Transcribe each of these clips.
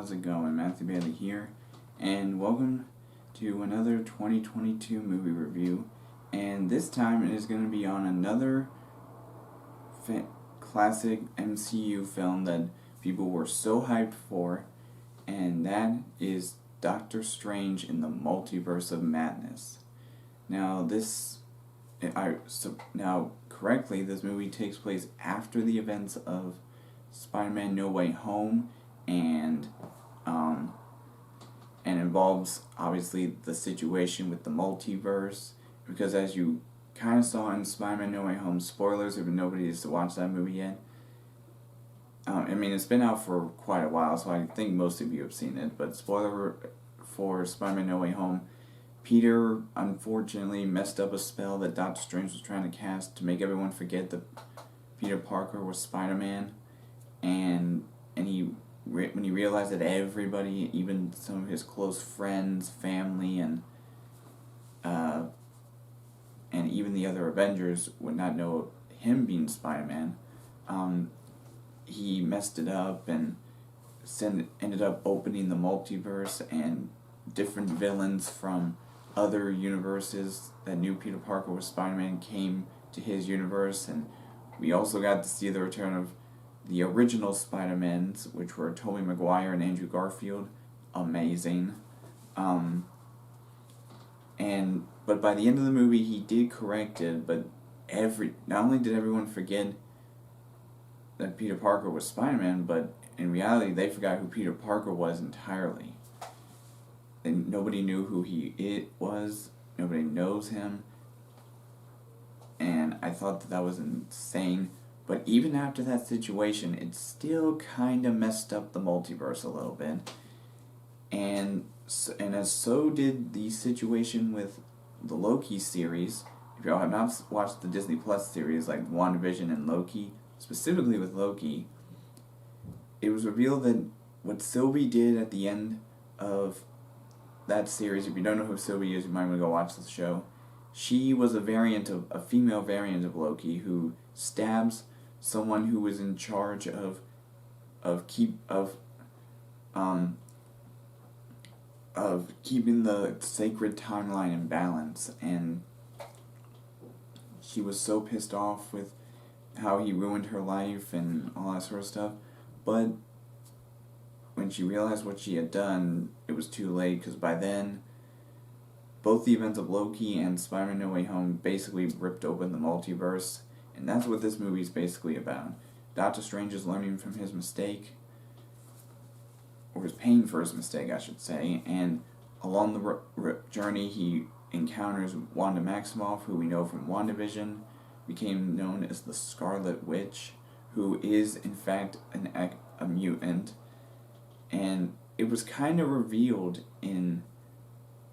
how's it going? Matthew Bailey here, and welcome to another 2022 movie review. And this time it is going to be on another classic MCU film that people were so hyped for, and that is Doctor Strange in the Multiverse of Madness. Now, correctly, this movie takes place after the events of Spider-Man No Way Home, and involves obviously the situation with the multiverse, because as you kind of saw in Spider-Man No Way Home, spoilers if nobody has watched that movie yet. It's been out for quite a while, so I think most of you have seen it, but spoiler for Spider-Man No Way Home, Peter unfortunately messed up a spell that Doctor Strange was trying to cast to make everyone forget that Peter Parker was Spider-Man, and when he realized that everybody, even some of his close friends, family, and even the other Avengers would not know him being Spider-Man, he messed it up and ended up opening the multiverse, and different villains from other universes that knew Peter Parker was Spider-Man came to his universe, and we also got to see the return of the original Spider-Mans, which were Tobey Maguire and Andrew Garfield. Amazing. But by the end of the movie, he did correct it, but not only did everyone forget that Peter Parker was Spider-Man, but in reality, they forgot who Peter Parker was entirely. And nobody knew who he was. Nobody knows him. And I thought that was insane. But even after that situation, it still kind of messed up the multiverse a little bit. And so did the situation with the Loki series. If y'all have not watched the Disney Plus series like WandaVision and Loki, specifically with Loki, it was revealed that what Sylvie did at the end of that series, if you don't know who Sylvie is, you might want to go watch the show. She was a female variant of Loki who stabs someone who was in charge of keeping the sacred timeline in balance, and she was so pissed off with how he ruined her life and all that sort of stuff. But when she realized what she had done, it was too late, because by then both the events of Loki and Spider-Man No Way Home basically ripped open the multiverse. And that's what this movie is basically about. Doctor Strange is learning from his mistake, or is paying for his mistake, I should say, and along the journey he encounters Wanda Maximoff, who we know from WandaVision, became known as the Scarlet Witch, who is in fact a mutant, and it was kind of revealed in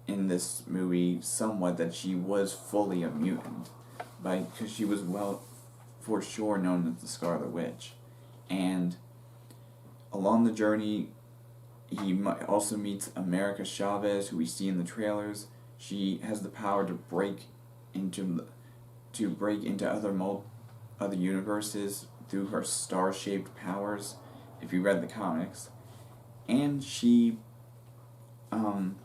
this movie somewhat that she was fully a mutant, because she was for sure known as the Scarlet Witch. And along the journey, he also meets America Chavez, who we see in the trailers. She has the power to break into other universes through her star-shaped powers, if you read the comics. And she, and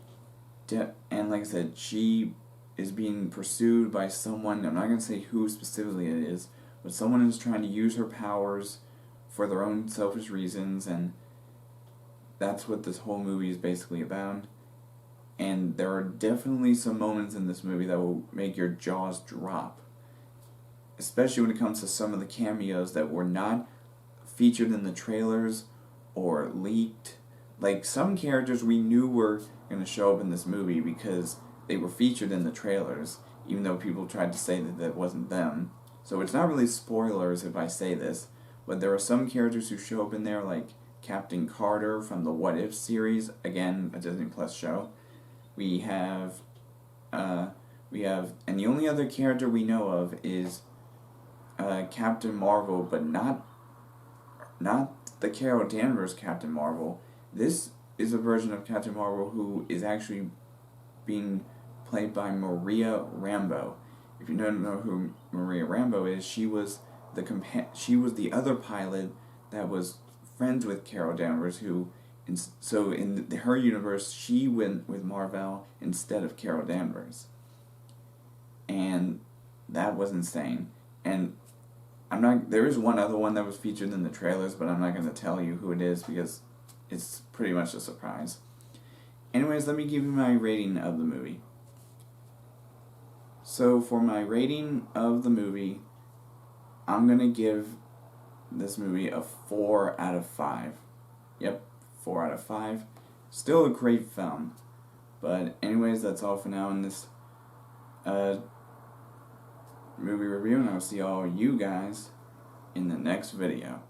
like I said, she is being pursued by someone. I'm not going to say who specifically it is, but someone is trying to use her powers for their own selfish reasons, and that's what this whole movie is basically about. And there are definitely some moments in this movie that will make your jaws drop, especially when it comes to some of the cameos that were not featured in the trailers or leaked. Like, some characters we knew were going to show up in this movie because they were featured in the trailers, even though people tried to say that wasn't them. So it's not really spoilers if I say this, but there are some characters who show up in there, like Captain Carter from the What If series, again, a Disney Plus show. We have, and the only other character we know of is Captain Marvel, but not the Carol Danvers Captain Marvel. This is a version of Captain Marvel who is actually being played by Maria Rambeau. If you don't know who Maria Rambeau is, she was the other pilot that was friends with Carol Danvers, who And so in her universe, she went with Marvel instead of Carol Danvers. And that was insane. And there is one other one that was featured in the trailers, but I'm not going to tell you who it is because it's pretty much a surprise. Anyways, let me give you my rating of the movie. So for my rating of the movie, I'm going to give this movie a 4 out of 5. Yep, 4 out of 5. Still a great film. But anyways, that's all for now in this movie review, and I'll see all you guys in the next video.